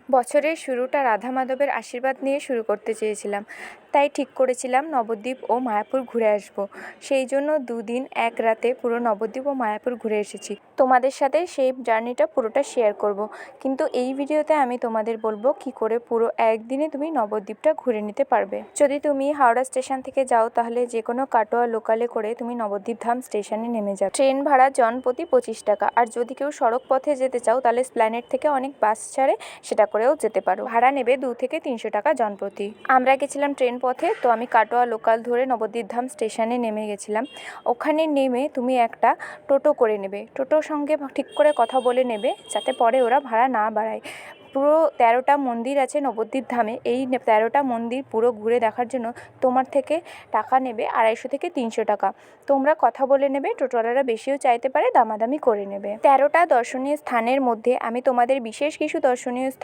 বছরের শুরুটা রাধা মাধবের আশীর্বাদ নিয়ে শুরু করতে চেয়েছিলাম, তাই ঠিক করেছিলাম নবদ্বীপ ও মায়াপুর ঘুরে আসব। সেই জন্য 2 দিন 1 রাতে পুরো নবদ্বীপ ও মায়াপুর ঘুরে এসেছি। তোমাদের সাথে সেই জার্নিটা পুরোটা শেয়ার করব, কিন্তু এই ভিডিওতে আমি তোমাদের বলবো কি করে পুরো একদিনে তুমি নবদ্বীপটা ঘুরে নিতে পারবে। যদি তুমি হাওড়া স্টেশন থেকে যাও তাহলে যে কোনো কাটোয়া লোকালে করে তুমি নবদ্বীপ ধাম স্টেশনে নেমে যাও। ট্রেন ভাড়া জনপ্রতি 25 টাকা। আর যদি কেউ সড়ক পথে যেতে চাও তাহলে স্প্ল্যানেড থেকে অনেক বাস ছাড়ে, সেটা করেও যেতে পারো। ভাড়া নেবে 2 থেকে 300 টাকা জনপ্রতি। আমরা গেছিলাম ট্রেন পথে, তো আমি কাটোয়া লোকাল ধরে নবদ্বীপ ধাম স্টেশনে নেমে গেছিলাম। ওখানে নেমে তুমি একটা টোটো করে নেবে। টোটোর সঙ্গে ঠিক করে কথা বলে নেবে যাতে পরে ওরা ভাড়া না বাড়ায়। পুরো 13টা মন্দির আছে নবদ্বীপ ধামে। এই 13টা মন্দির পুরো ঘুরে দেখার জন্য তোমার থেকে টাকা নেবে 250 থেকে 300 টাকা। তোমরা কথা বলে নেবে, টোটোওয়ালারা বেশিও চাইতে পারে, দামাদামি করে নেবে। 13টা দর্শনীয় স্থানের মধ্যে আমি তোমাদের বিশেষ কিছু দর্শনীয়